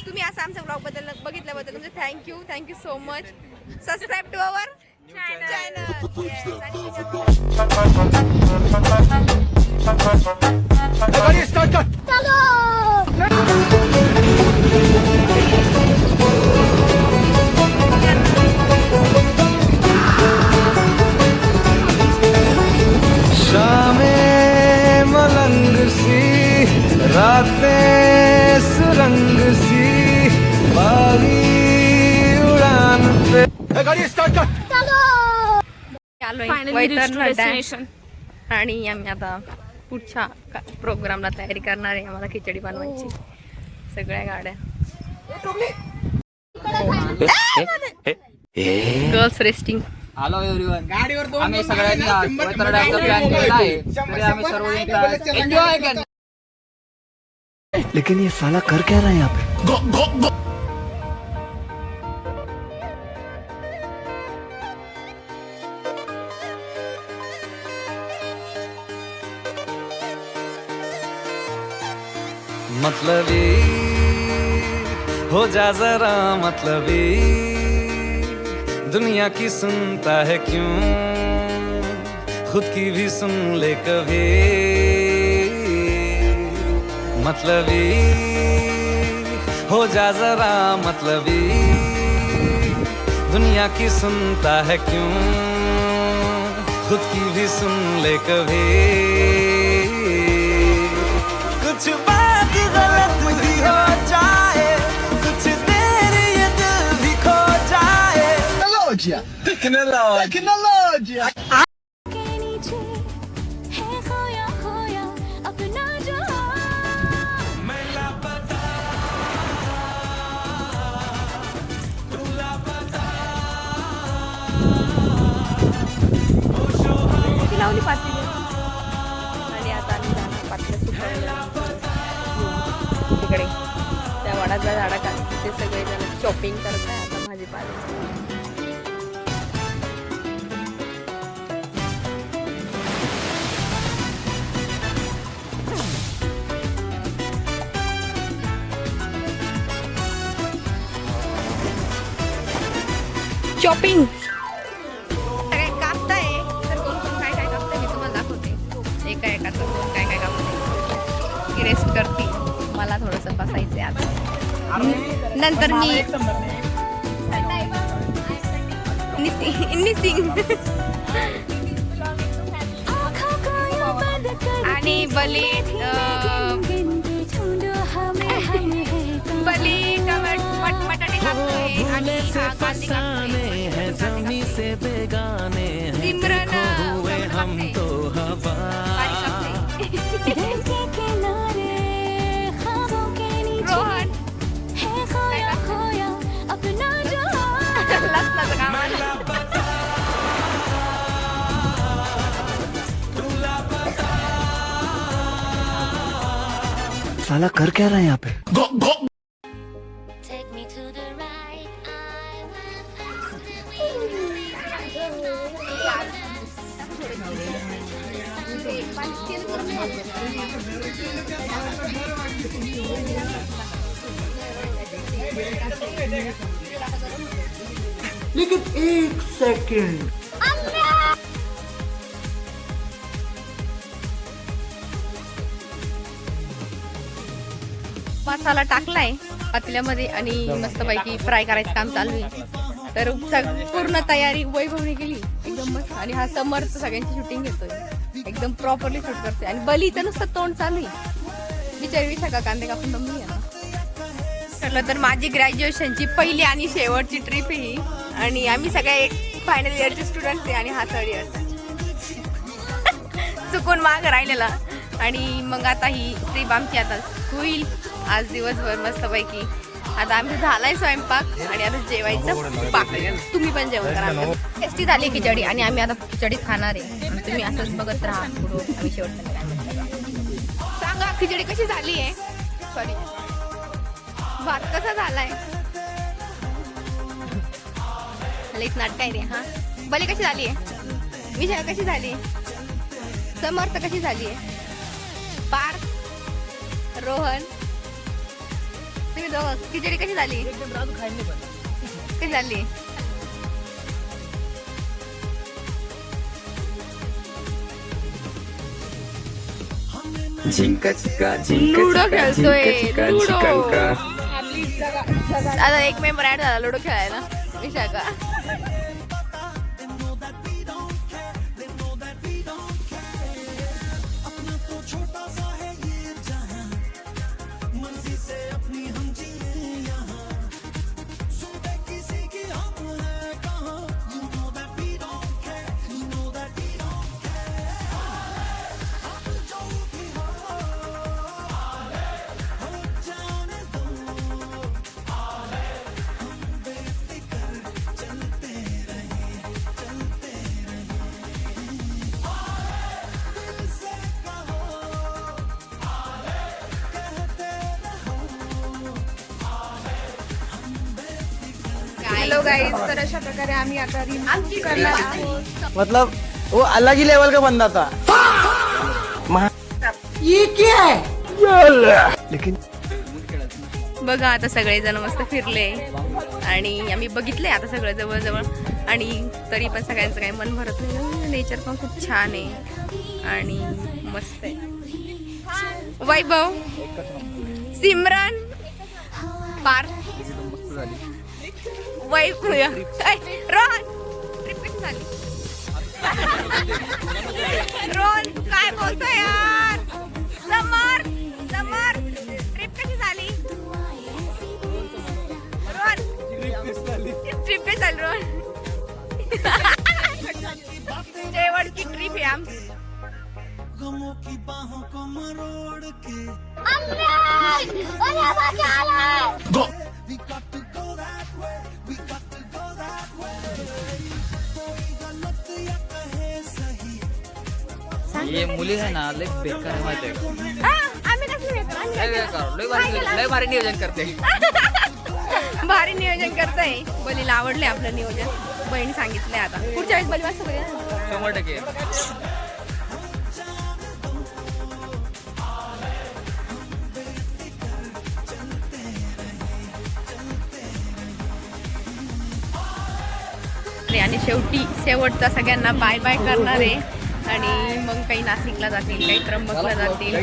तुम्ही असं आमचा ब्लॉग बघितल्याबद्दल तुमचे thank you so much. Subscribe to our channel. शामें मलंग सी रातें सुरंग सी बागी उड़ान पे गाड़ी स्टार्ट कर. आलोय वैतरणा डॅम आणि आम्ही आता पुढच्या प्रोग्रामला तयारी करणार आहे. आम्हाला खिचडी बनवायची. सगळ्या गाड्या गर्ल्स रेस्टिंग. हॅलो एव्हरीवन, गाडीवर आम्ही सगळ्यांनी वैतरणा डॅमचा प्लॅन केला आहे. तरी आम्ही सर्व एन्जॉय करणार. लेकिन ये साला कर क्या रहा है यहाँ पे? मतलबी हो जा जरा मतलबी, दुनिया की सुनता है क्यों, खुद की भी सुन ले कभी. मतलबी हो जा जरा मतलबी, दुनिया की सुनता है क्यों, खुद की भी सुन ले कभी. कुछ बात गलत भी हो जाए, कुछ देर ये दिल भी खो जाए. टेक्नोलॉजी लावली पातळी आणि आता आम्ही जाणार पातळ्या सुकवायला तिकडे त्या वडाच्या झाडाखाली. तिथे सगळे जण शॉपिंग करत आहे आता भाजीपाला. शॉपिंग सगळे कापताय. तर कोण कोण काय काय कापतंय मी तुम्हाला दाखवते. एका एकाचं कोण काय काय कापतंय. रेस्ट करते. मला थोडंसं बसायचंय आता. नंतर मी निसिंग आणि बली बटाटे कापतोय आणि कांदे कापतोय. सिमरन हम तो हवा रोहन लसणाचं काम आहे. साला कर क्या रहा है यहाँ पे? लेकिन एक सेकंड, मसाला टाकलाय पातेल्यामध्ये आणि मस्तपैकी फ्राय करायचं काम चालू आहे. तर पूर्ण तयारी वैभवने केली एकदम मस्त. आणि हा समर्थ सगळ्यांची शूटिंग घेतोय. एकदम प्रॉपरली शूट करते. आणि बलीचं नुसतं तोंड चालू आहे. बिचारी विशाखा कांदे कापून दमली आहे. ठरलं तर माझी ग्रॅज्युएशनची पहिली आणि शेवटची ट्रिप ही. आणि आम्ही सगळे फायनल इयरचे स्टुडंट आहे आणि हा थर्ड इयरचा चुकून माग राहिलेला. आणि मग आता ही ट्रिप आमची आता होईल आज दिवसभर मस्तपैकी. आता आमचं झालाय स्वयंपाक आणि आता जेवायचं बाकी. तुम्ही पण जेवण करा. टेस्टी झाली खिचडी आणि आम्ही आता खिचडी खाणार आहे. तुम्ही असंच बघत राहा. आम्ही शेवटपर्यंत सांगा खिचडी कशी झाली आहे. सॉरी भात कसा झालाय. एक नाटक आहे रे. हा भले कशी झाली आहे. विजया कशी झाली. समर्थ कशी झाली आहे. पार्थ रोहन तुम्ही जाऊ खिचडी कशी झाली कशी झाली लुडो खेळतोय लुडो आता एक मेंबर ऍड झाला लुडो खेळायला विशाखा हॅलो गाईज तर अशा प्रकारे आम्ही आता रिव्ह्यू करणार आहोत मतलब वो अलग ही लेवल का बंदा था। ये क्या है? लेकिन बघा आता सगळेजण मस्त फिरले आणि आम्ही बघितले आता सगळं जवळजवळ आणि तरी पण सगळ्यांचं काही मन भरत नाही नेचर पण खूप छान आहे आणि मस्त आहे वैभव सिमरन पार्थ रोहन ट्रिप कशी झाली रोहन तू काय बोलतोय यार समर समर ट्रिप कशी झाली रोहन ट्रिप कशी झाली रोहन शेवटची ट्रिप आहे आमची ये मुली आहे ना लय बेकार आहे माहिती आहे का? आम्ही कसं लय बेकार, लय भारी नियोजन करते भारी नियोजन करताय बलीला आवडले आपलं नियोजन बहिणी सांगितलंय आता पुढच्या वेळेस बली मस्त बघेल 100%. आणि शेवटचा सगळ्यांना बाय बाय करणार आहे आणि मग काही नाशिकला जातील काही त्र्यंबकला जातील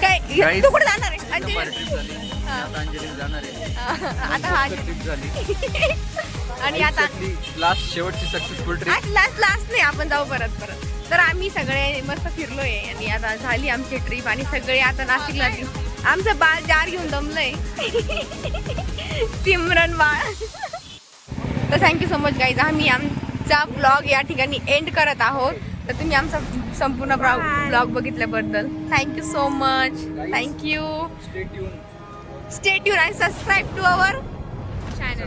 काही तू कुठे जाणार आहे अंजली जाणार आहे आता हा ट्रिप झाली आणि आता लास्ट शेवटची सक्सेसफुल ट्रिप लास्ट नाही आपण जाऊ परत तर आम्ही सगळे मस्त फिरलोय आणि आता झाली आमची ट्रिप आणि सगळे आता नाशिकला आमचं बाळ जार घेऊन दमलंय सिमरन बाळ तर थँक्यू सो मच गाईज आम्ही आमचा ब्लॉग या ठिकाणी एंड करत आहोत तर तुम्ही आमचा संपूर्ण ब्लॉग बघितल्याबद्दल thank you so much thank you stay tune आणि सबस्क्राईब टू अवर चॅनल